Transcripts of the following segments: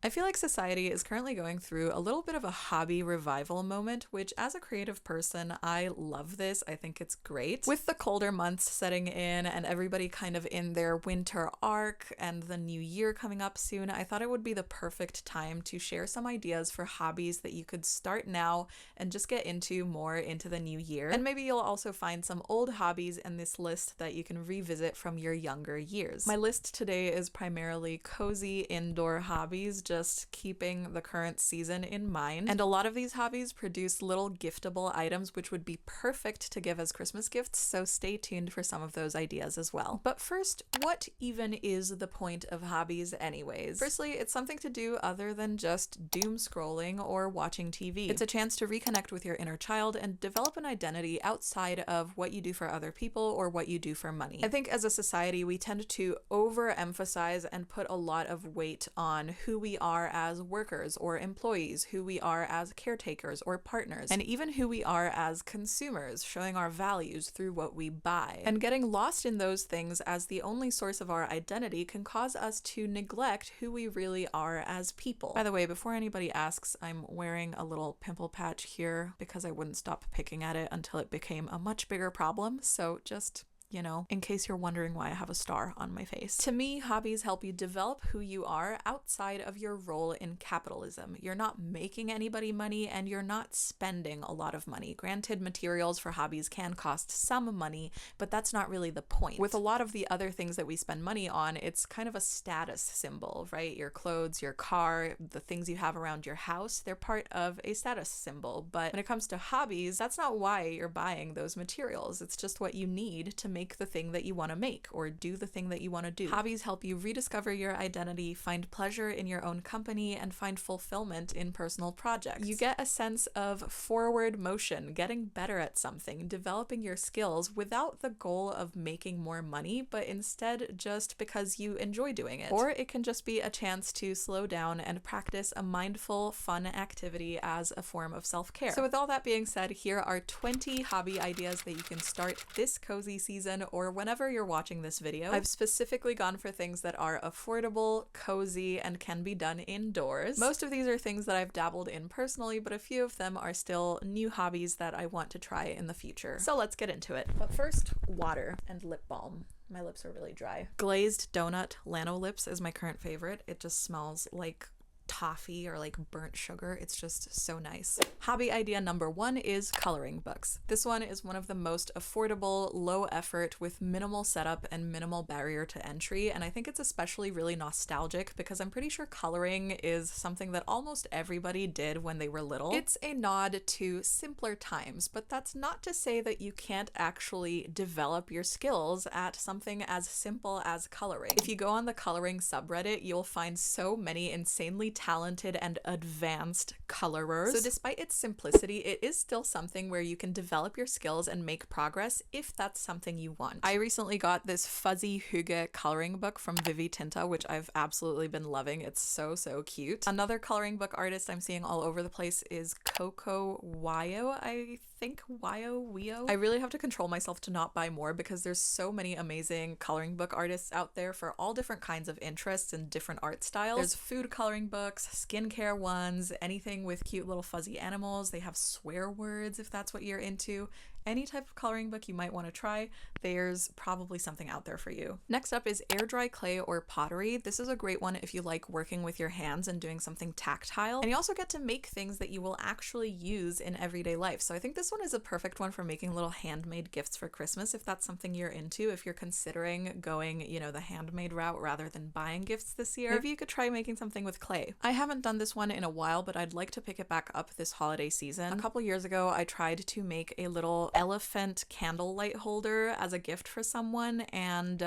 I feel like society is currently going through a little bit of a hobby revival moment, which as a creative person, I love this. I think it's great. With the colder months setting in and everybody kind of in their winter arc and the new year coming up soon, I thought it would be the perfect time to share some ideas for hobbies that you could start now and just get into more into the new year. And maybe you'll also find some old hobbies in this list that you can revisit from your younger years. My list today is primarily cozy indoor hobbies, just keeping the current season in mind. And a lot of these hobbies produce little giftable items which would be perfect to give as Christmas gifts, so stay tuned for some of those ideas as well. But first, what even is the point of hobbies anyways? Firstly, it's something to do other than just doom scrolling or watching TV. It's a chance to reconnect with your inner child and develop an identity outside of what you do for other people or what you do for money. I think as a society, we tend to overemphasize and put a lot of weight on who we are as workers or employees, who we are as caretakers or partners, and even who we are as consumers, showing our values through what we buy. And getting lost in those things as the only source of our identity can cause us to neglect who we really are as people. By the way, before anybody asks, I'm wearing a little pimple patch here because I wouldn't stop picking at it until it became a much bigger problem, so just in case you're wondering why I have a star on my face. To me, hobbies help you develop who you are outside of your role in capitalism. You're not making anybody money and you're not spending a lot of money. Granted, materials for hobbies can cost some money, but that's not really the point. With a lot of the other things that we spend money on, it's kind of a status symbol, right? Your clothes, your car, the things you have around your house, they're part of a status symbol. But when it comes to hobbies, that's not why you're buying those materials. It's just what you need to make the thing that you want to make or do the thing that you want to do. Hobbies help you rediscover your identity, find pleasure in your own company, and find fulfillment in personal projects. You get a sense of forward motion, getting better at something, developing your skills without the goal of making more money, but instead just because you enjoy doing it. Or it can just be a chance to slow down and practice a mindful, fun activity as a form of self-care. So with all that being said, here are 20 hobby ideas that you can start this cozy season or whenever you're watching this video. I've specifically gone for things that are affordable, cozy, and can be done indoors. Most of these are things that I've dabbled in personally, but a few of them are still new hobbies that I want to try in the future. So let's get into it. But first, water and lip balm. My lips are really dry. Glazed donut Lano Lips is my current favorite. It just smells like toffee or like burnt sugar. It's just so nice. Hobby idea number 1 is coloring books. This one is one of the most affordable, low effort with minimal setup and minimal barrier to entry, and I think it's especially really nostalgic because I'm pretty sure coloring is something that almost everybody did when they were little. It's a nod to simpler times, but that's not to say that you can't actually develop your skills at something as simple as coloring. If you go on the coloring subreddit, you'll find so many insanely talented and advanced colorers. So despite its simplicity, it is still something where you can develop your skills and make progress if that's something you want. I recently got this fuzzy hygge coloring book from Vivi Tinta, which I've absolutely been loving. It's so cute. Another coloring book artist I'm seeing all over the place is Coco Wyo, I think. Wyo. I really have to control myself to not buy more because there's so many amazing coloring book artists out there for all different kinds of interests and different art styles. There's food coloring books, skincare ones, anything with cute little fuzzy animals. They have swear words if that's what you're into. Any type of coloring book you might want to try, there's probably something out there for you. Next up is air dry clay or pottery. This is a great one if you like working with your hands and doing something tactile. And you also get to make things that you will actually use in everyday life. So I think this one is a perfect one for making little handmade gifts for Christmas if that's something you're into. If you're considering going, the handmade route rather than buying gifts this year, maybe you could try making something with clay. I haven't done this one in a while, but I'd like to pick it back up this holiday season. A couple years ago, I tried to make a little elephant candlelight holder as a gift for someone, and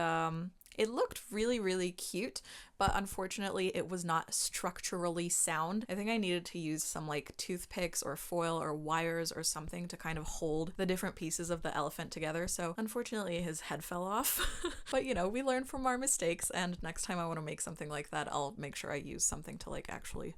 it looked really cute, but unfortunately it was not structurally sound. I think I needed to use some like toothpicks or foil or wires or something to kind of hold the different pieces of the elephant together, so unfortunately his head fell off. But we learn from our mistakes, and next time I want to make something like that, I'll make sure I use something to like actually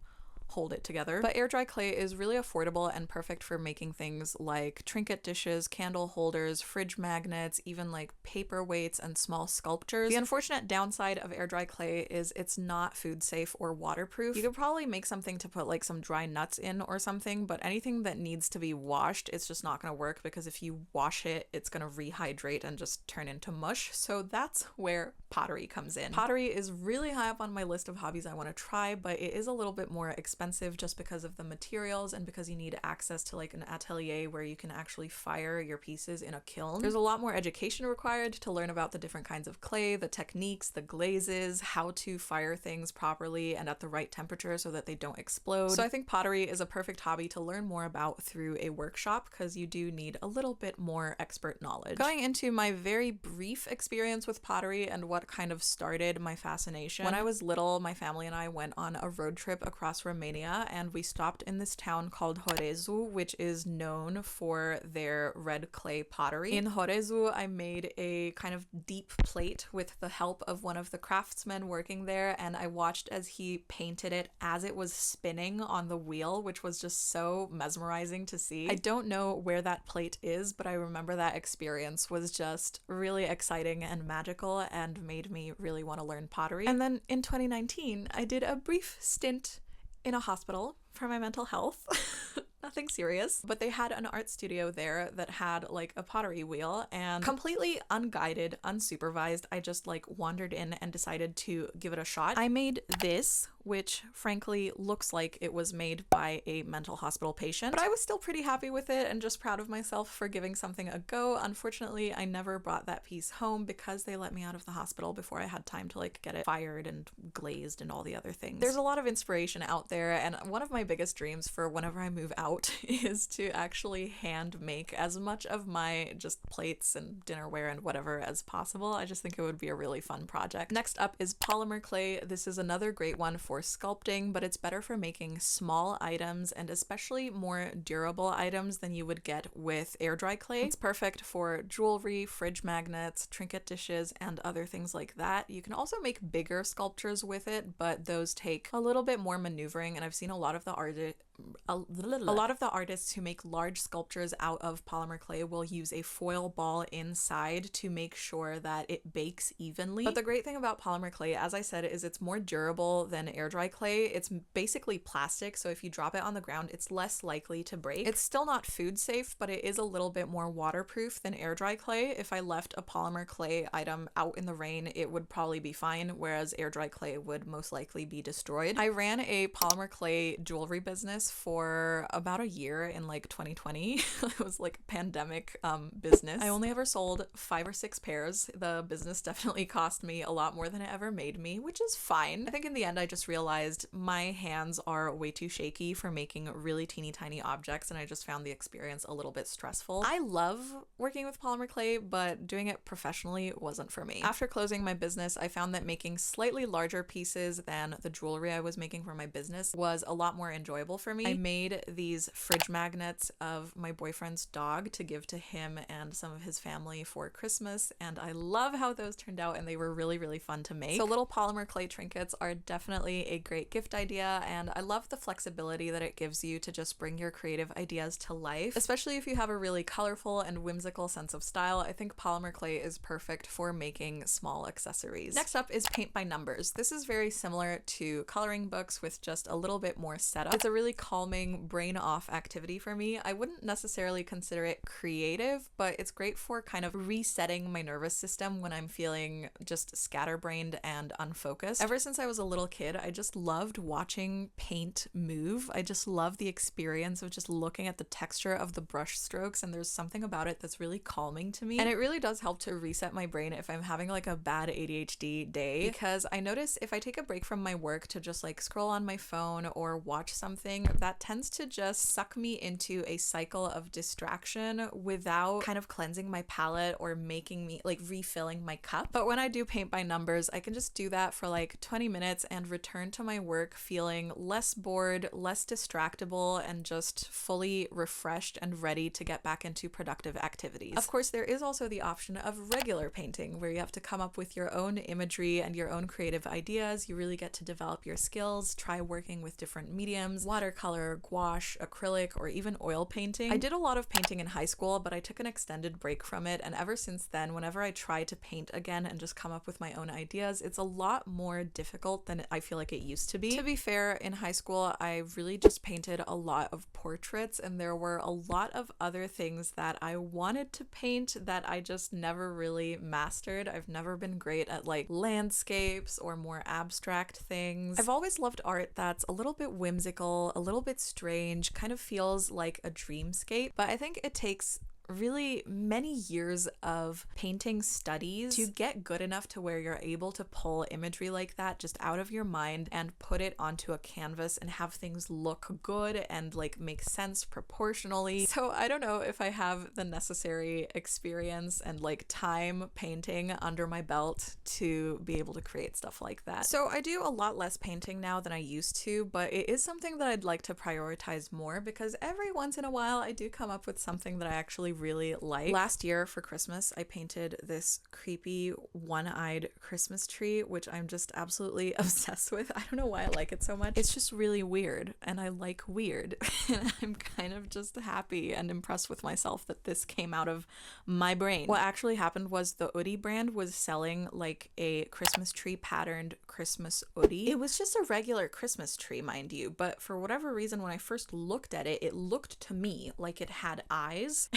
hold it together. But air dry clay is really affordable and perfect for making things like trinket dishes, candle holders, fridge magnets, even like paperweights and small sculptures. The unfortunate downside of air dry clay is it's not food safe or waterproof. You could probably make something to put like some dry nuts in or something, but anything that needs to be washed, it's just not going to work, because if you wash it, it's going to rehydrate and just turn into mush. So that's where pottery comes in. Pottery is really high up on my list of hobbies I want to try, but it is a little bit more expensive just because of the materials and because you need access to like an atelier where you can actually fire your pieces in a kiln. There's a lot more education required to learn about the different kinds of clay, the techniques, the glazes, how to fire things properly and at the right temperature so that they don't explode. So I think pottery is a perfect hobby to learn more about through a workshop, because you do need a little bit more expert knowledge. Going into my very brief experience with pottery and what kind of started my fascination. When I was little, my family and I went on a road trip across Romania, and we stopped in this town called Horezu, which is known for their red clay pottery. In Horezu, I made a kind of deep plate with the help of one of the craftsmen working there, and I watched as he painted it as it was spinning on the wheel, which was just so mesmerizing to see. I don't know where that plate is, but I remember that experience was just really exciting and magical and made me really want to learn pottery. And then in 2019, I did a brief stint in a hospital for my mental health. Nothing serious, but they had an art studio there that had like a pottery wheel, and completely unguided, unsupervised, I just like wandered in and decided to give it a shot. I made this, which frankly looks like it was made by a mental hospital patient, but I was still pretty happy with it and just proud of myself for giving something a go. Unfortunately, I never brought that piece home because they let me out of the hospital before I had time to like get it fired and glazed and all the other things. There's a lot of inspiration out there, and one of my biggest dreams for whenever I move out is to actually hand make as much of my just plates and dinnerware and whatever as possible. I just think it would be a really fun project. Next up is polymer clay. This is another great one for sculpting, but it's better for making small items and especially more durable items than you would get with air dry clay. It's perfect for jewelry, fridge magnets, trinket dishes, and other things like that. You can also make bigger sculptures with it, but those take a little bit more maneuvering, and I've seen a lot of the artists who make large sculptures out of polymer clay will use a foil ball inside to make sure that it bakes evenly. But the great thing about polymer clay, as I said, is it's more durable than air dry clay. It's basically plastic, so if you drop it on the ground, it's less likely to break. It's still not food safe, but it is a little bit more waterproof than air dry clay. If I left a polymer clay item out in the rain, it would probably be fine, whereas air dry clay would most likely be destroyed. I ran a polymer clay jewelry business for about a year in like 2020. It was like a pandemic business. I only ever sold 5 or 6 pairs. The business definitely cost me a lot more than it ever made me, which is fine. I think in the end I just realized my hands are way too shaky for making really teeny tiny objects, and I just found the experience a little bit stressful. I love working with polymer clay, but doing it professionally wasn't for me. After closing my business, I found that making slightly larger pieces than the jewelry I was making for my business was a lot more enjoyable for me. I made these fridge magnets of my boyfriend's dog to give to him and some of his family for Christmas, and I love how those turned out, and they were really, really fun to make. So little polymer clay trinkets are definitely a great gift idea, and I love the flexibility that it gives you to just bring your creative ideas to life, especially if you have a really colorful and whimsical sense of style. I think polymer clay is perfect for making small accessories. Next up is paint by numbers. This is very similar to coloring books with just a little bit more setup. It's a really calming, brain off activity for me. I wouldn't necessarily consider it creative, but it's great for kind of resetting my nervous system when I'm feeling just scatterbrained and unfocused. Ever since I was a little kid, I just loved watching paint move. I just love the experience of just looking at the texture of the brush strokes, and there's something about it that's really calming to me. And it really does help to reset my brain if I'm having like a bad ADHD day, because I notice if I take a break from my work to just like scroll on my phone or watch something, that tends to just suck me into a cycle of distraction without kind of cleansing my palette or making me like refilling my cup. But when I do paint by numbers, I can just do that for like 20 minutes and return to my work feeling less bored, less distractible, and just fully refreshed and ready to get back into productive activities. Of course, there is also the option of regular painting where you have to come up with your own imagery and your own creative ideas. You really get to develop your skills, try working with different mediums, watercolor, gouache, acrylic, or even oil painting. I did a lot of painting in high school, but I took an extended break from it, and ever since then, whenever I try to paint again and just come up with my own ideas, it's a lot more difficult than I feel like it used to be. To be fair, in high school, I really just painted a lot of portraits, and there were a lot of other things that I wanted to paint that I just never really mastered. I've never been great at like landscapes or more abstract things. I've always loved art that's a little bit whimsical, a little bit strange, kind of feels like a dreamscape, but I think it takes really many years of painting studies to get good enough to where you're able to pull imagery like that just out of your mind and put it onto a canvas and have things look good and like make sense proportionally. So I don't know if I have the necessary experience and like time painting under my belt to be able to create stuff like that. So I do a lot less painting now than I used to, but it is something that I'd like to prioritize more because every once in a while I do come up with something that I actually really like. Last year for Christmas, I painted this creepy one-eyed Christmas tree, which I'm just absolutely obsessed with. I don't know why I like it so much. It's just really weird, and I like weird. And I'm kind of just happy and impressed with myself that this came out of my brain. What actually happened was the Oodie brand was selling like a Christmas tree patterned Christmas Oodie. It was just a regular Christmas tree, mind you, but for whatever reason, when I first looked at it, it looked to me like it had eyes.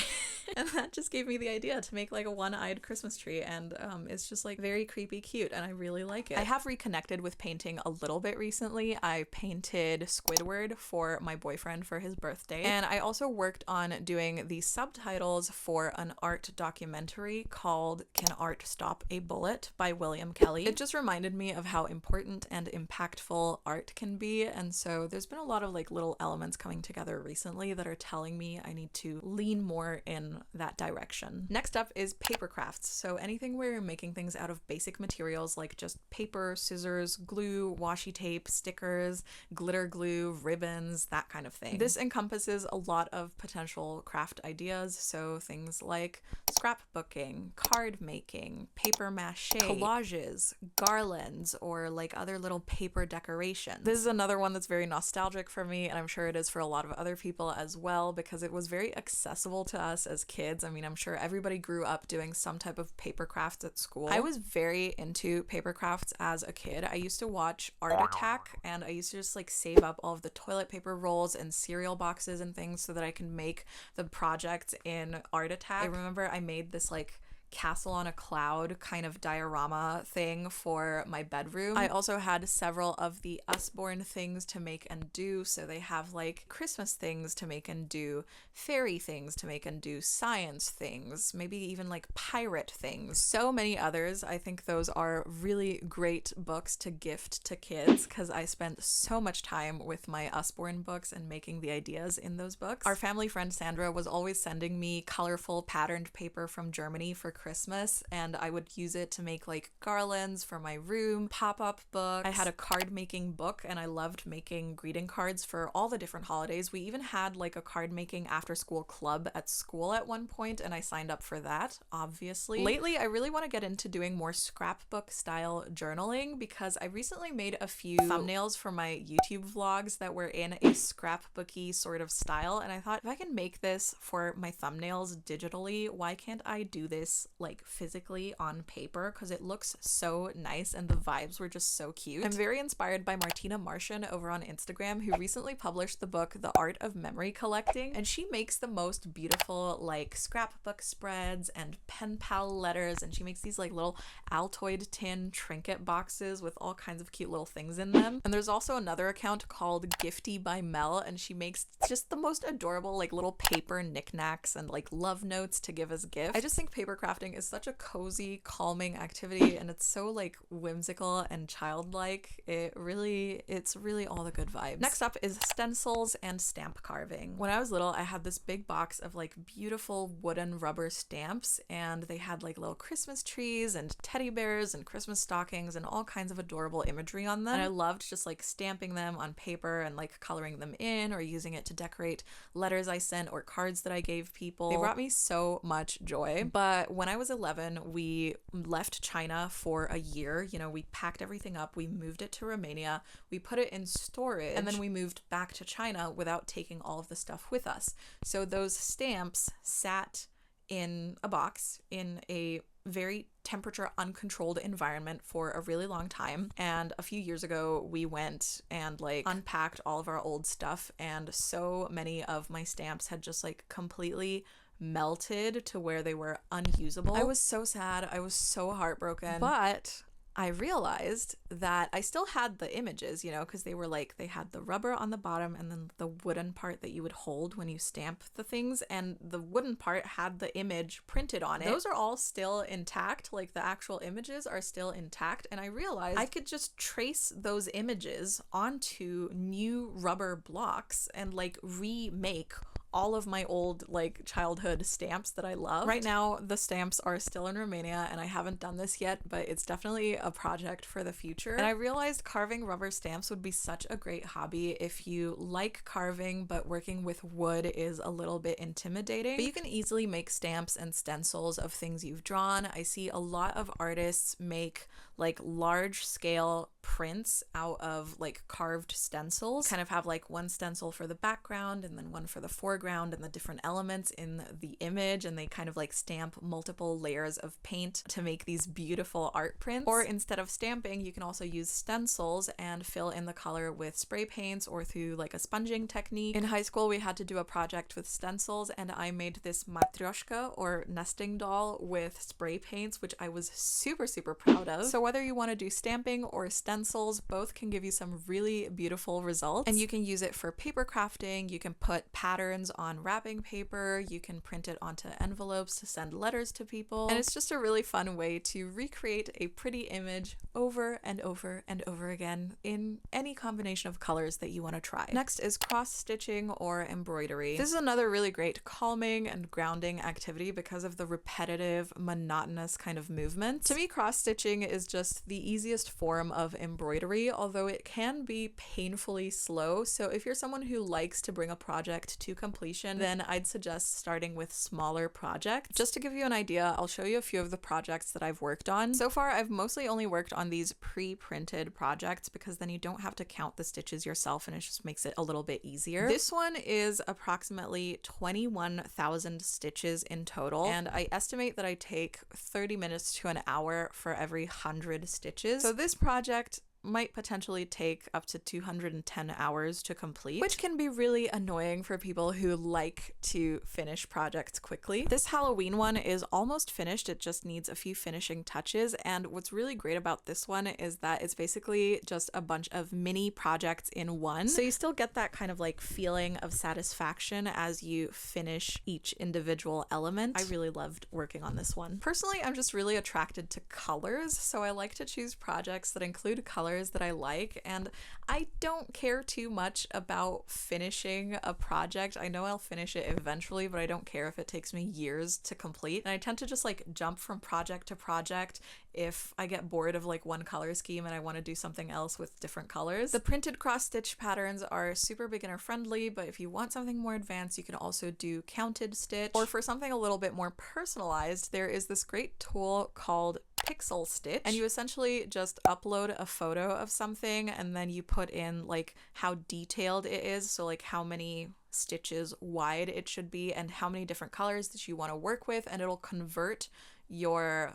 And that just gave me the idea to make like a one-eyed Christmas tree, and it's just like very creepy cute, and I really like it. I have reconnected with painting a little bit recently. I painted Squidward for my boyfriend for his birthday, and I also worked on doing the subtitles for an art documentary called Can Art Stop a Bullet by William Kelly. It just reminded me of how important and impactful art can be, and so there's been a lot of like little elements coming together recently that are telling me I need to lean more in that direction. Next up is paper crafts. So anything where you're making things out of basic materials like just paper, scissors, glue, washi tape, stickers, glitter glue, ribbons, that kind of thing. This encompasses a lot of potential craft ideas, so things like scrapbooking, card making, paper mache, collages, garlands, or like other little paper decorations. This is another one that's very nostalgic for me, and I'm sure it is for a lot of other people as well, because it was very accessible to us as kids. I mean, I'm sure everybody grew up doing some type of paper crafts at school. I was very into paper crafts as a kid. I used to watch Art Attack, and I used to just like save up all of the toilet paper rolls and cereal boxes and things so that I can make the projects in Art Attack. I remember I made this like castle on a cloud kind of diorama thing for my bedroom. I also had several of the Usborne things to make and do, so they have like Christmas things to make and do, fairy things to make and do, science things, maybe even like pirate things, so many others. I think those are really great books to gift to kids because I spent so much time with my Usborne books and making the ideas in those books. Our family friend Sandra was always sending me colorful patterned paper from Germany for Christmas, and I would use it to make like garlands for my room, pop-up books. I had a card making book, and I loved making greeting cards for all the different holidays. We even had like a card making after school club at school at one point, and I signed up for that, obviously. Lately, I really want to get into doing more scrapbook style journaling because I recently made a few thumbnails for my YouTube vlogs that were in a scrapbooky sort of style, and I thought if I can make this for my thumbnails digitally, why can't I do this like physically on paper, because it looks so nice and the vibes were just so cute. I'm very inspired by Martina Martian over on Instagram, who recently published the book The Art of Memory Collecting, and she makes the most beautiful like scrapbook spreads and pen pal letters, and she makes these like little Altoid tin trinket boxes with all kinds of cute little things in them. And there's also another account called Gifty by Mel, and she makes just the most adorable like little paper knickknacks and like love notes to give as gifts. I just think paper craft crafting is such a cozy, calming activity, and it's so like whimsical and childlike. It's really all the good vibes. Next up is stencils and stamp carving. When I was little, I had this big box of like beautiful wooden rubber stamps, and they had like little Christmas trees and teddy bears and Christmas stockings and all kinds of adorable imagery on them. And I loved just like stamping them on paper and like coloring them in, or using it to decorate letters I sent or cards that I gave people. They brought me so much joy. But when I was 11, we left China for a year. You know, we packed everything up, we moved it to Romania, we put it in storage, and then we moved back to China without taking all of the stuff with us. So those stamps sat in a box in a very temperature uncontrolled environment for a really long time. And a few years ago, we went and like unpacked all of our old stuff, and so many of my stamps had just like completely melted to where they were unusable. I was so sad. I was so heartbroken. But I realized that I still had the images, you know, because they were like, they had the rubber on the bottom and then the wooden part that you would hold when you stamp the things, and the wooden part had the image printed on it. Those are all still intact, like the actual images are still intact, and I realized I could just trace those images onto new rubber blocks and like remake all of my old like childhood stamps that I love. Right now, the stamps are still in Romania, and I haven't done this yet, but it's definitely a project for the future. And I realized carving rubber stamps would be such a great hobby if you like carving, but working with wood is a little bit intimidating. But you can easily make stamps and stencils of things you've drawn. I see a lot of artists make like large scale prints out of like carved stencils, kind of have like one stencil for the background and then one for the foreground and the different elements in the image, and they kind of like stamp multiple layers of paint to make these beautiful art prints. Or instead of stamping, you can also use stencils and fill in the color with spray paints or through like a sponging technique. In high school, we had to do a project with stencils, and I made this matryoshka or nesting doll with spray paints, which I was super proud of. So whether you want to do stamping or stencils, both can give you some really beautiful results. And you can use it for paper crafting, you can put patterns on wrapping paper, you can print it onto envelopes to send letters to people, and it's just a really fun way to recreate a pretty image over and over and over again in any combination of colors that you want to try. Next is cross stitching or embroidery. This is another really great calming and grounding activity because of the repetitive, monotonous kind of movements. To me, cross stitching is just the easiest form of embroidery, although it can be painfully slow. So if you're someone who likes to bring a project to completion, then I'd suggest starting with smaller projects. Just to give you an idea, I'll show you a few of the projects that I've worked on. So far, I've mostly only worked on these pre-printed projects because then you don't have to count the stitches yourself, and it just makes it a little bit easier. This one is approximately 21,000 stitches in total, and I estimate that I take 30 minutes to an hour for every 100 stitches. So this project might potentially take up to 210 hours to complete, which can be really annoying for people who like to finish projects quickly. This Halloween one is almost finished, it just needs a few finishing touches, and what's really great about this one is that it's basically just a bunch of mini projects in one, so you still get that kind of like feeling of satisfaction as you finish each individual element. I really loved working on this one. Personally, I'm just really attracted to colors, so I like to choose projects that include colors that I like, and I don't care too much about finishing a project. I know I'll finish it eventually, but I don't care if it takes me years to complete, and I tend to just like jump from project to project if I get bored of like one color scheme and I want to do something else with different colors. The printed cross stitch patterns are super beginner friendly, but if you want something more advanced, you can also do counted stitch, or for something a little bit more personalized, there is this great tool called Pixel Stitch, and you essentially just upload a photo of something and then you put in like how detailed it is, so like how many stitches wide it should be and how many different colors that you want to work with, and it'll convert your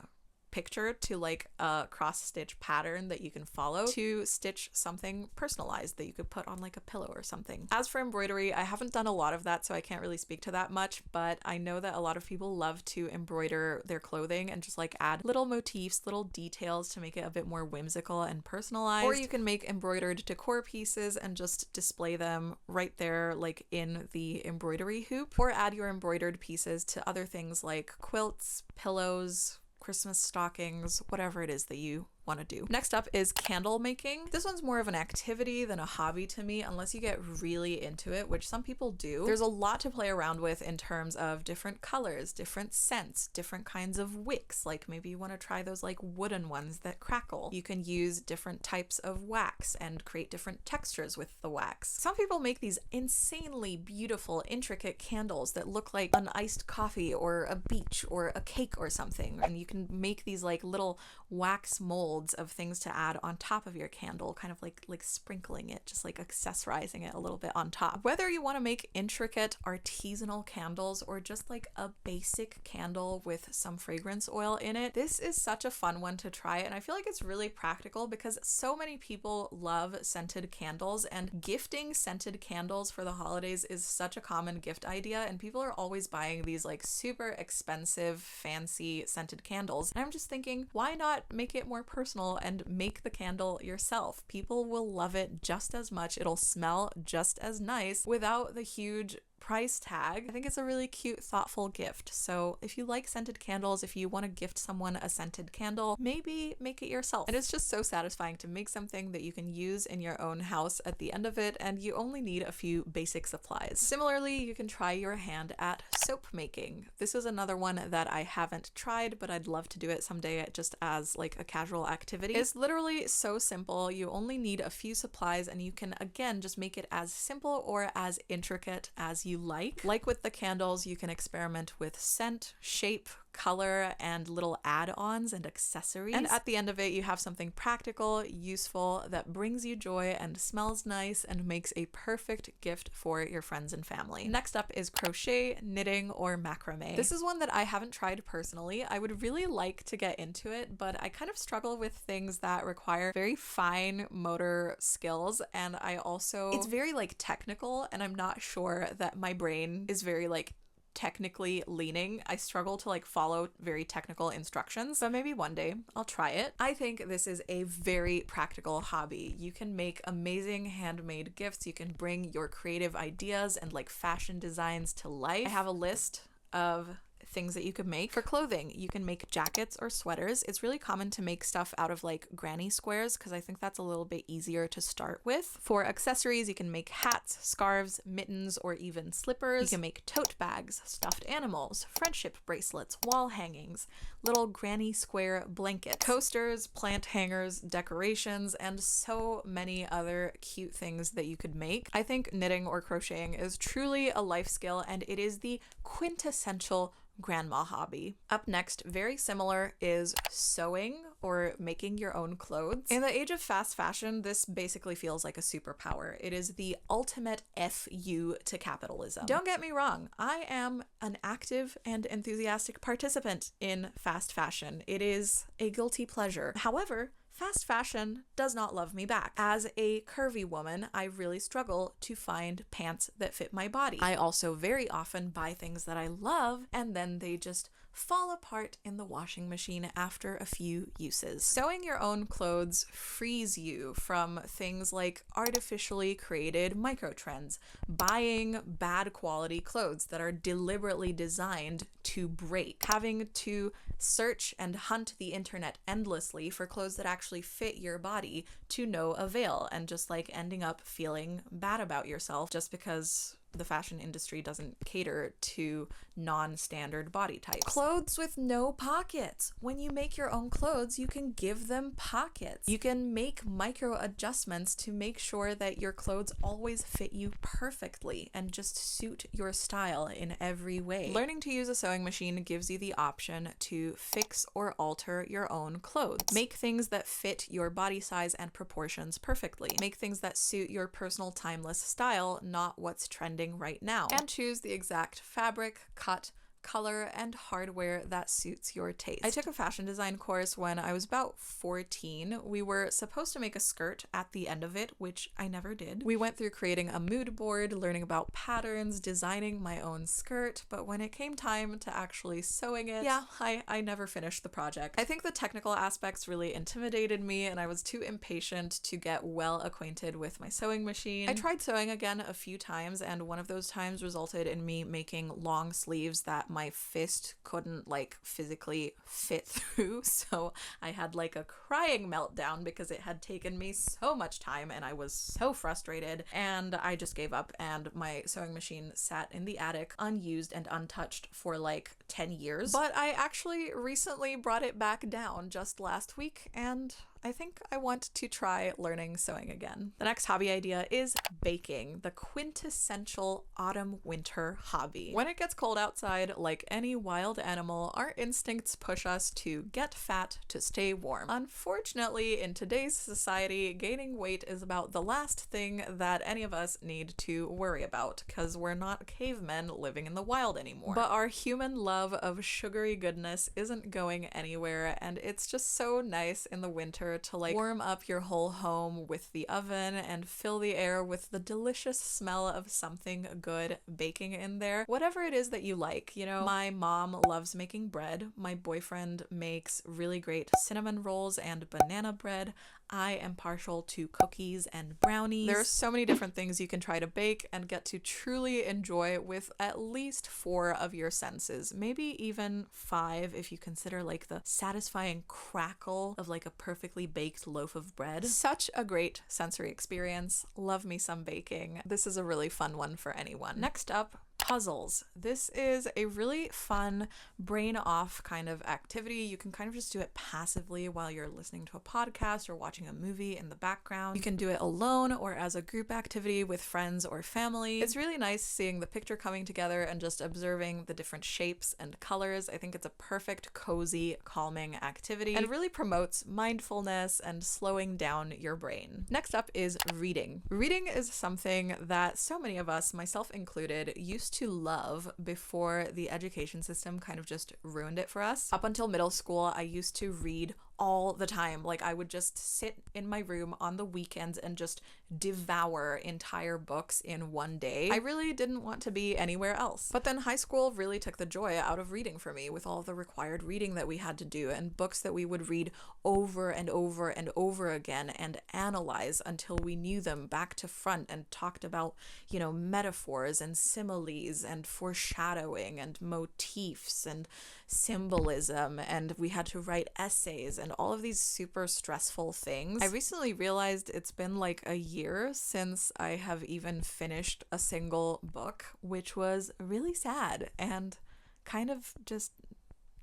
picture to like a cross stitch pattern that you can follow to stitch something personalized that you could put on like a pillow or something. As for embroidery, I haven't done a lot of that, so I can't really speak to that much, but I know that a lot of people love to embroider their clothing and just like add little motifs, little details to make it a bit more whimsical and personalized. Or you can make embroidered decor pieces and just display them right there like in the embroidery hoop, or add your embroidered pieces to other things like quilts, pillows, Christmas stockings, whatever it is that you want to do. Next up is candle making. This one's more of an activity than a hobby to me, unless you get really into it, which some people do. There's a lot to play around with in terms of different colors, different scents, different kinds of wicks. Like maybe you want to try those like wooden ones that crackle. You can use different types of wax and create different textures with the wax. Some people make these insanely beautiful, intricate candles that look like an iced coffee or a beach or a cake or something. And you can make these like little wax molds of things to add on top of your candle, kind of like sprinkling it, just like accessorizing it a little bit on top. Whether you want to make intricate artisanal candles or just like a basic candle with some fragrance oil in it, this is such a fun one to try, and I feel like it's really practical because so many people love scented candles, and gifting scented candles for the holidays is such a common gift idea, and people are always buying these like super expensive fancy scented candles, and I'm just thinking, why not make it more personal and make the candle yourself? People will love it just as much. It'll smell just as nice without the huge price tag. I think it's a really cute, thoughtful gift. So if you like scented candles, if you want to gift someone a scented candle, maybe make it yourself. And it's just so satisfying to make something that you can use in your own house at the end of it, and you only need a few basic supplies. Similarly, you can try your hand at soap making. This is another one that I haven't tried, but I'd love to do it someday just as like a casual activity. It's literally so simple. You only need a few supplies, and you can again just make it as simple or as intricate as you like. Like with the candles, you can experiment with scent, shape, color, and little add-ons and accessories. And at the end of it, you have something practical, useful, that brings you joy and smells nice and makes a perfect gift for your friends and family. Next up is crochet, knitting, or macrame. This is one that I haven't tried personally. I would really like to get into it, but I kind of struggle with things that require very fine motor skills, and it's very like technical, and I'm not sure that my brain is very like technically leaning. I struggle to like follow very technical instructions, but maybe one day I'll try it. I think this is a very practical hobby. You can make amazing handmade gifts. You can bring your creative ideas and like fashion designs to life. I have a list of things that you could make. For clothing, you can make jackets or sweaters. It's really common to make stuff out of like granny squares because I think that's a little bit easier to start with. For accessories, you can make hats, scarves, mittens, or even slippers. You can make tote bags, stuffed animals, friendship bracelets, wall hangings, little granny square blankets, coasters, plant hangers, decorations, and so many other cute things that you could make. I think knitting or crocheting is truly a life skill, and it is the quintessential grandma hobby. Up next, very similar, is sewing or making your own clothes. In the age of fast fashion, this basically feels like a superpower. It is the ultimate FU to capitalism. Don't get me wrong, I am an active and enthusiastic participant in fast fashion. It is a guilty pleasure. However, fast fashion does not love me back. As a curvy woman, I really struggle to find pants that fit my body. I also very often buy things that I love, and then they just fall apart in the washing machine after a few uses. Sewing your own clothes frees you from things like artificially created microtrends, buying bad quality clothes that are deliberately designed to break, having to search and hunt the internet endlessly for clothes that actually fit your body to no avail, and just like ending up feeling bad about yourself just because the fashion industry doesn't cater to non-standard body types. Clothes with no pockets. When you make your own clothes, you can give them pockets. You can make micro adjustments to make sure that your clothes always fit you perfectly and just suit your style in every way. Learning to use a sewing machine gives you the option to fix or alter your own clothes. Make things that fit your body size and proportions perfectly. Make things that suit your personal timeless style, not what's trending right now. And choose the exact fabric, cut, color, and hardware that suits your taste. I took a fashion design course when I was about 14. We were supposed to make a skirt at the end of it, which I never did. We went through creating a mood board, learning about patterns, designing my own skirt, but when it came time to actually sewing it, yeah, I never finished the project. I think the technical aspects really intimidated me, and I was too impatient to get well acquainted with my sewing machine. I tried sewing again a few times, and one of those times resulted in me making long sleeves that my fist couldn't like physically fit through, so I had like a crying meltdown because it had taken me so much time and I was so frustrated, and I just gave up, and my sewing machine sat in the attic unused and untouched for like 10 years. But I actually recently brought it back down just last week, and I think I want to try learning sewing again. The next hobby idea is baking, the quintessential autumn-winter hobby. When it gets cold outside, like any wild animal, our instincts push us to get fat to stay warm. Unfortunately, in today's society, gaining weight is about the last thing that any of us need to worry about, because we're not cavemen living in the wild anymore. But our human love of sugary goodness isn't going anywhere, and it's just so nice in the winter to like warm up your whole home with the oven and fill the air with the delicious smell of something good baking in there. Whatever it is that you like, you know. My mom loves making bread. My boyfriend makes really great cinnamon rolls and banana bread. I am partial to cookies and brownies. There are so many different things you can try to bake and get to truly enjoy with at least 4 of your senses, maybe even 5 if you consider like the satisfying crackle of like a perfectly baked loaf of bread. Such a great sensory experience. Love me some baking. This is a really fun one for anyone. Next up, puzzles. This is a really fun brain off kind of activity. You can kind of just do it passively while you're listening to a podcast or watching a movie in the background. You can do it alone or as a group activity with friends or family. It's really nice seeing the picture coming together and just observing the different shapes and colors. I think it's a perfect, cozy, calming activity and really promotes mindfulness and slowing down your brain. Next up is reading. Reading is something that so many of us, myself included, used to love before the education system kind of just ruined it for us. Up until middle school, I used to read all the time. Like I would just sit in my room on the weekends and just devour entire books in one day. I really didn't want to be anywhere else. But then high school really took the joy out of reading for me with all the required reading that we had to do and books that we would read over and over and over again and analyze until we knew them back to front and talked about, you know, metaphors and similes and foreshadowing and motifs and symbolism, and we had to write essays and all of these super stressful things. I recently realized it's been like a year since I have even finished a single book, which was really sad and kind of just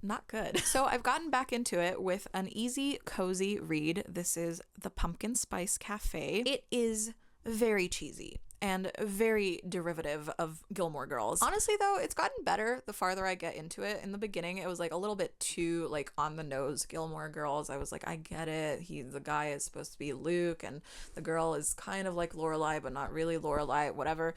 not good. So I've gotten back into it with an easy, cozy read. This is The Pumpkin Spice Cafe. It is very cheesy and very derivative of Gilmore Girls. Honestly though, it's gotten better the farther I get into it. In the beginning, it was like a little bit too like on the nose Gilmore Girls. I was like, I get it. The guy is supposed to be Luke and the girl is kind of like Lorelai, but not really Lorelai, whatever.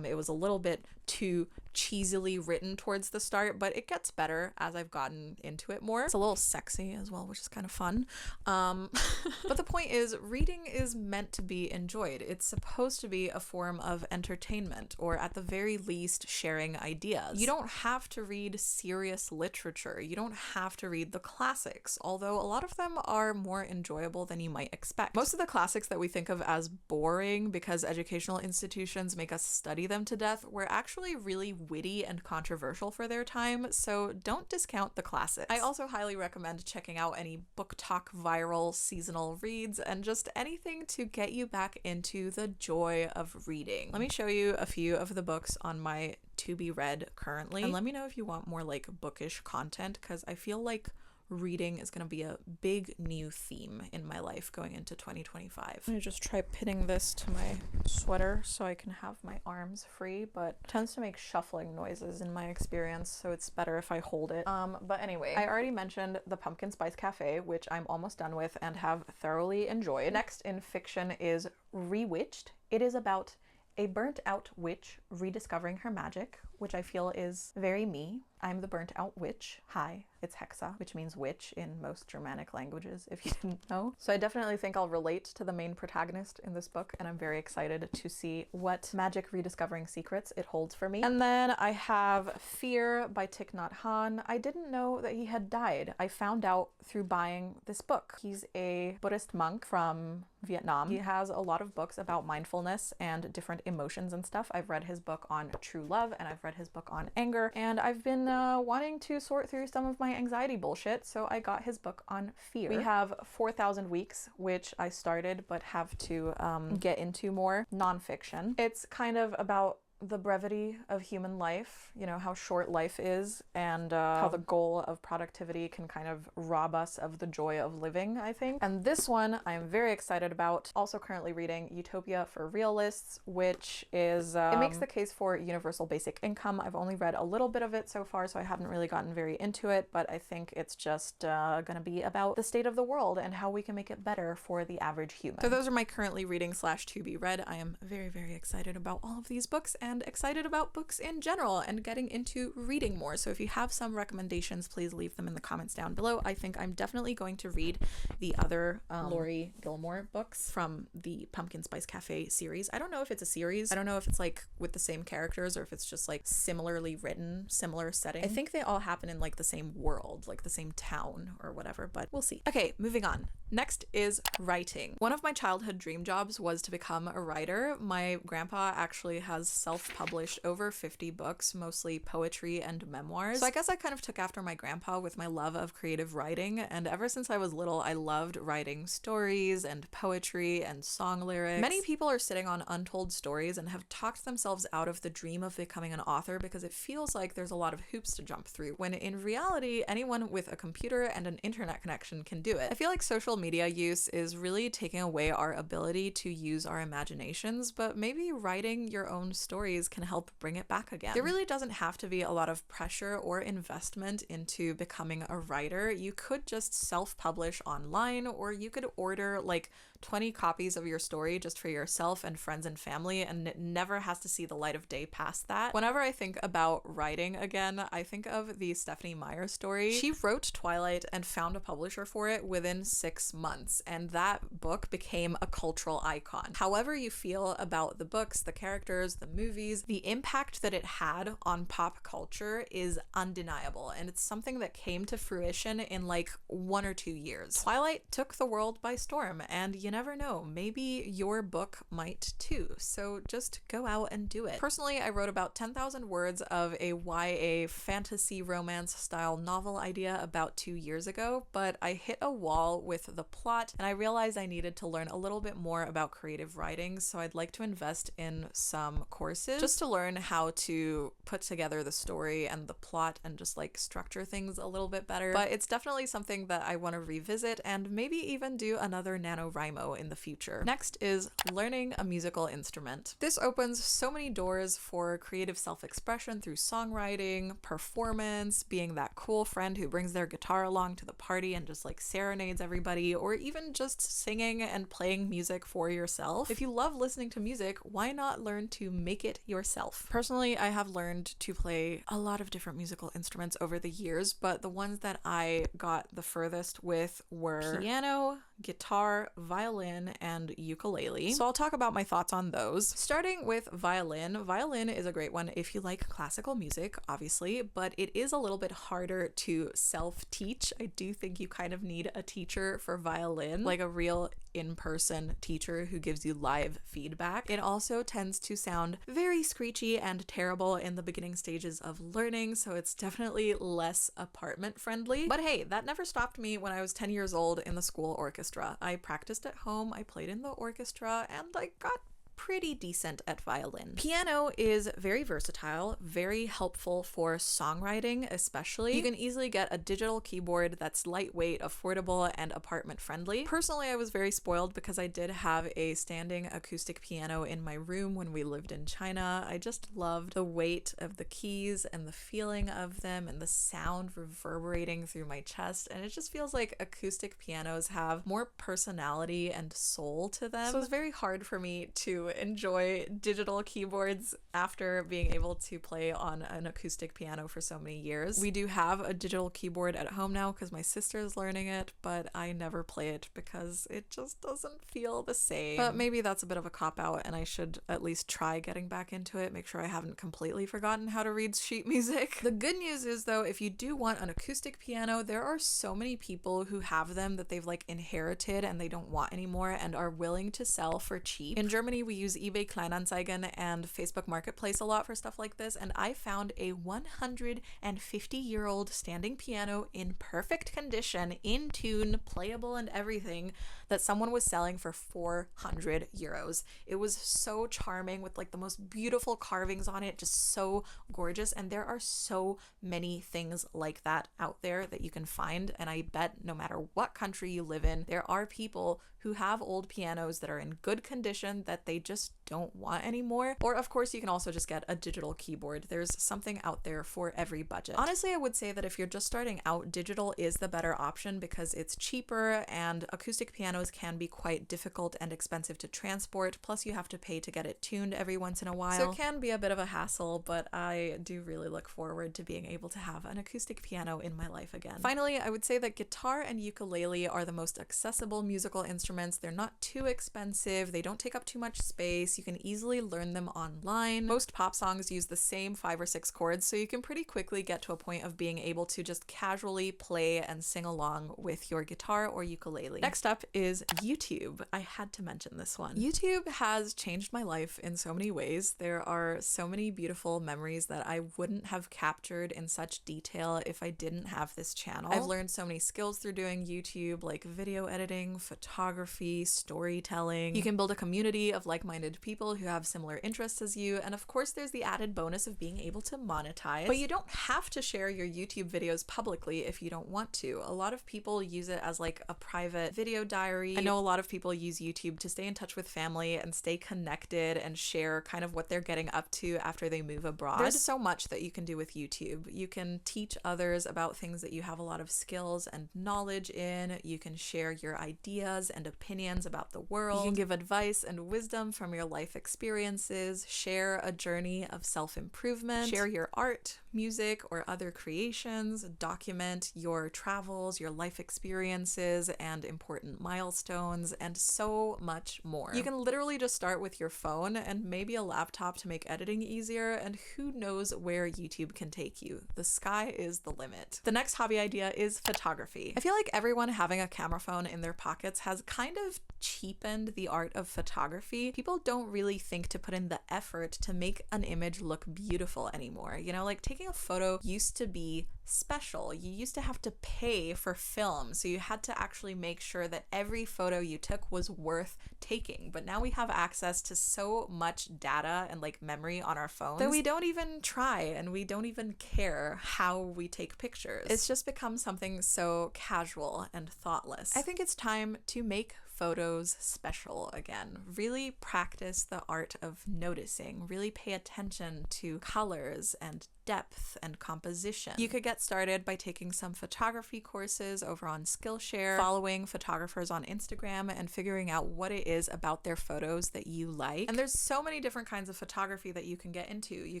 It was a little bit too cheesily written towards the start, but it gets better as I've gotten into it more. It's a little sexy as well, which is kind of fun. But the point is, reading is meant to be enjoyed. It's supposed to be a form of entertainment, or at the very least, sharing ideas. You don't have to read serious literature. You don't have to read the classics, although a lot of them are more enjoyable than you might expect. Most of the classics that we think of as boring because educational institutions make us study them to death were actually really witty and controversial for their time, so don't discount the classics. I also highly recommend checking out any book talk viral seasonal reads and just anything to get you back into the joy of reading. Let me show you a few of the books on my to be read currently, and let me know if you want more like bookish content, because I feel like reading is going to be a big new theme in my life going into 2025. I'm going to just try pinning this to my sweater so I can have my arms free, but it tends to make shuffling noises in my experience, so it's better if I hold it. But anyway, I already mentioned The Pumpkin Spice Cafe, which I'm almost done with and have thoroughly enjoyed. Next in fiction is Rewitched. It is about a burnt out witch rediscovering her magic, which I feel is very me. I'm the burnt out witch. Hi, it's Hexa, which means witch in most Germanic languages, if you didn't know. So I definitely think I'll relate to the main protagonist in this book, and I'm very excited to see what magic rediscovering secrets it holds for me. And then I have Fear by Thich Nhat Hanh. I didn't know that he had died. I found out through buying this book. He's a Buddhist monk from Vietnam. He has a lot of books about mindfulness and different emotions and stuff. I've read his book on true love, and I've read his book on anger, and I've been wanting to sort through some of my anxiety bullshit, so I got his book on fear. We have 4,000 Weeks, which I started but have to get into more. Nonfiction. It's kind of about the brevity of human life, you know, how short life is, and how the goal of productivity can kind of rob us of the joy of living, I think. And this one I'm very excited about. Also currently reading Utopia for Realists, which is, it makes the case for universal basic income. I've only read a little bit of it so far, so I haven't really gotten very into it, but I think it's just gonna be about the state of the world and how we can make it better for the average human. So those are my currently reading / to be read. I am very, very excited about all of these books, and excited about books in general and getting into reading more. So if you have some recommendations, please leave them in the comments down below. I think I'm definitely going to read the other Lori Gilmore books from the Pumpkin Spice Cafe series. I don't know if it's a series. I don't know if it's like with the same characters or if it's just like similarly written, similar setting. I think they all happen in like the same world, like the same town or whatever, but we'll see. Okay, moving on. Next is writing. One of my childhood dream jobs was to become a writer. My grandpa actually has self-published over 50 books, mostly poetry and memoirs. So I guess I kind of took after my grandpa with my love of creative writing, and ever since I was little, I loved writing stories and poetry and song lyrics. Many people are sitting on untold stories and have talked themselves out of the dream of becoming an author because it feels like there's a lot of hoops to jump through, when in reality, anyone with a computer and an internet connection can do it. I feel like social media use is really taking away our ability to use our imaginations, but maybe writing your own stories can help bring it back again. There really doesn't have to be a lot of pressure or investment into becoming a writer. You could just self-publish online, or you could order like 20 copies of your story just for yourself and friends and family, and it never has to see the light of day past that. Whenever I think about writing again, I think of the Stephenie Meyer story. She wrote Twilight and found a publisher for it within 6 months, and that book became a cultural icon. However you feel about the books, the characters, the movies, the impact that it had on pop culture is undeniable, and it's something that came to fruition in like 1 or 2 years. Twilight took the world by storm, and you never know, maybe your book might too, so just go out and do it. Personally, I wrote about 10,000 words of a YA fantasy romance style novel idea about 2 years ago, but I hit a wall with the plot, and I realized I needed to learn a little bit more about creative writing, so I'd like to invest in some courses just to learn how to put together the story and the plot and just like structure things a little bit better. But it's definitely something that I want to revisit and maybe even do another NaNoWriMo in the future. Next is learning a musical instrument. This opens so many doors for creative self-expression through songwriting, performance, being that cool friend who brings their guitar along to the party and just like serenades everybody, or even just singing and playing music for yourself. If you love listening to music, why not learn to make it yourself? Personally, I have learned to play a lot of different musical instruments over the years, but the ones that I got the furthest with were piano, guitar, violin, and ukulele. So I'll talk about my thoughts on those. Starting with violin. Violin is a great one if you like classical music, obviously, but it is a little bit harder to self-teach. I do think you kind of need a teacher for violin, like a real in-person teacher who gives you live feedback. It also tends to sound very screechy and terrible in the beginning stages of learning, so it's definitely less apartment friendly. But hey, that never stopped me when I was 10 years old in the school orchestra. I practiced at home, I played in the orchestra, and I got pretty decent at violin. Piano is very versatile, very helpful for songwriting especially. You can easily get a digital keyboard that's lightweight, affordable, and apartment friendly. Personally, I was very spoiled because I did have a standing acoustic piano in my room when we lived in China. I just loved the weight of the keys and the feeling of them and the sound reverberating through my chest, and it just feels like acoustic pianos have more personality and soul to them. So it's very hard for me to enjoy digital keyboards after being able to play on an acoustic piano for so many years. We do have a digital keyboard at home now because my sister is learning it, but I never play it because it just doesn't feel the same. But maybe that's a bit of a cop-out and I should at least try getting back into it, make sure I haven't completely forgotten how to read sheet music. The good news is though, if you do want an acoustic piano, there are so many people who have them that they've like inherited and they don't want anymore and are willing to sell for cheap. In Germany, we use eBay Kleinanzeigen and Facebook Marketplace a lot for stuff like this, and I found a 150-year-old standing piano in perfect condition, in tune, playable and everything, that someone was selling for 400 euros. It was so charming with like the most beautiful carvings on it, just so gorgeous, and there are so many things like that out there that you can find, and I bet no matter what country you live in, there are people who have old pianos that are in good condition that they just don't want anymore. Or of course you can also just get a digital keyboard. There's something out there for every budget. Honestly, I would say that if you're just starting out, digital is the better option because it's cheaper, and acoustic pianos can be quite difficult and expensive to transport, plus you have to pay to get it tuned every once in a while. So it can be a bit of a hassle, but I do really look forward to being able to have an acoustic piano in my life again. Finally, I would say that guitar and ukulele are the most accessible musical instruments. They're not too expensive, they don't take up too much space, you can easily learn them online. Most pop songs use the same 5 or 6 chords, so you can pretty quickly get to a point of being able to just casually play and sing along with your guitar or ukulele. Next up is YouTube. I had to mention this one. YouTube has changed my life in so many ways. There are so many beautiful memories that I wouldn't have captured in such detail if I didn't have this channel. I've learned so many skills through doing YouTube, like video editing, photography, storytelling. You can build a community of like-minded people who have similar interests as you, and of course there's the added bonus of being able to monetize. But you don't have to share your YouTube videos publicly if you don't want to. A lot of people use it as like a private video diary. I know a lot of people use YouTube to stay in touch with family and stay connected and share kind of what they're getting up to after they move abroad. There's so much that you can do with YouTube. You can teach others about things that you have a lot of skills and knowledge in. You can share your ideas and opinions about the world. You can give advice and wisdom from your life experiences, share a journey of self-improvement, share your art, music, or other creations, document your travels, your life experiences, and important milestones, and so much more. You can literally just start with your phone and maybe a laptop to make editing easier, and who knows where YouTube can take you. The sky is the limit. The next hobby idea is photography. I feel like everyone having a camera phone in their pockets has kind of cheapened the art of photography. People don't really think to put in the effort to make an image look beautiful anymore. You know, like taking a photo used to be special. You used to have to pay for film, so you had to actually make sure that every photo you took was worth taking. But now we have access to so much data and like memory on our phones that we don't even try, and we don't even care how we take pictures. It's just become something so casual and thoughtless. I think it's time to make photos special again. Really practice the art of noticing. Really pay attention to colors and depth and composition. You could get started by taking some photography courses over on Skillshare, following photographers on Instagram, and figuring out what it is about their photos that you like. And there's so many different kinds of photography that you can get into. You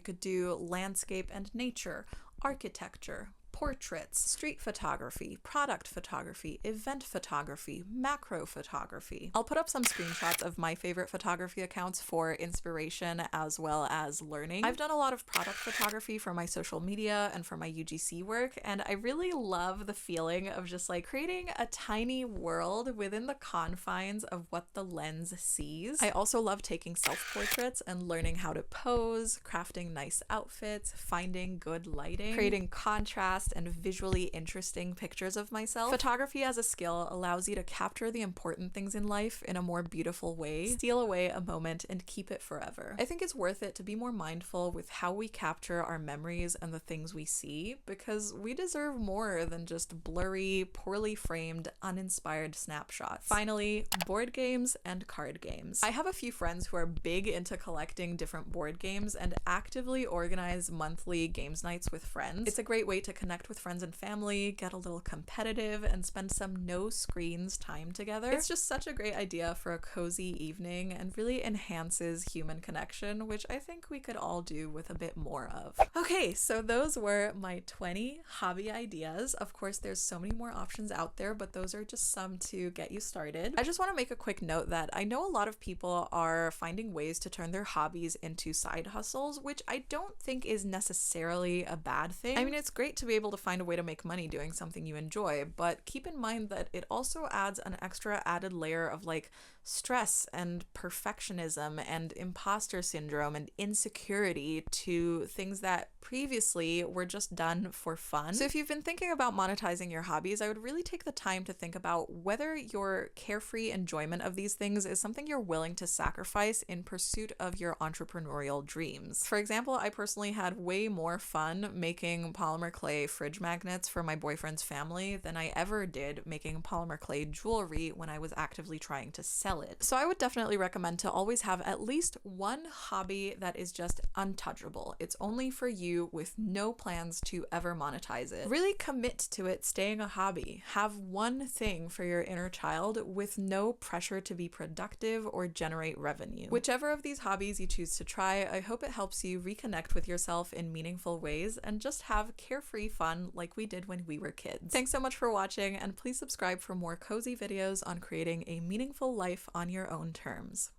could do landscape and nature, architecture, portraits, street photography, product photography, event photography, macro photography. I'll put up some screenshots of my favorite photography accounts for inspiration as well as learning. I've done a lot of product photography for my social media and for my UGC work, and I really love the feeling of just like creating a tiny world within the confines of what the lens sees. I also love taking self-portraits and learning how to pose, crafting nice outfits, finding good lighting, creating contrast and visually interesting pictures of myself. Photography as a skill allows you to capture the important things in life in a more beautiful way, steal away a moment, and keep it forever. I think it's worth it to be more mindful with how we capture our memories and the things we see, because we deserve more than just blurry, poorly framed, uninspired snapshots. Finally, board games and card games. I have a few friends who are big into collecting different board games and actively organize monthly games nights with friends. It's a great way to connect connect with friends and family, get a little competitive, and spend some no screens time together. It's just such a great idea for a cozy evening and really enhances human connection, which I think we could all do with a bit more of. Okay, so those were my 20 hobby ideas. Of course, there's so many more options out there, but those are just some to get you started. I just want to make a quick note that I know a lot of people are finding ways to turn their hobbies into side hustles, which I don't think is necessarily a bad thing. I mean, it's great to be able to find a way to make money doing something you enjoy, but keep in mind that it also adds an extra added layer of like stress and perfectionism and imposter syndrome and insecurity to things that previously were just done for fun. So if you've been thinking about monetizing your hobbies, I would really take the time to think about whether your carefree enjoyment of these things is something you're willing to sacrifice in pursuit of your entrepreneurial dreams. For example, I personally had way more fun making polymer clay fridge magnets for my boyfriend's family than I ever did making polymer clay jewelry when I was actively trying to sell it. So I would definitely recommend to always have at least one hobby that is just untouchable. It's only for you with no plans to ever monetize it. Really commit to it staying a hobby. Have one thing for your inner child with no pressure to be productive or generate revenue. Whichever of these hobbies you choose to try, I hope it helps you reconnect with yourself in meaningful ways and just have carefree fun like we did when we were kids. Thanks so much for watching, and please subscribe for more cozy videos on creating a meaningful life on your own terms.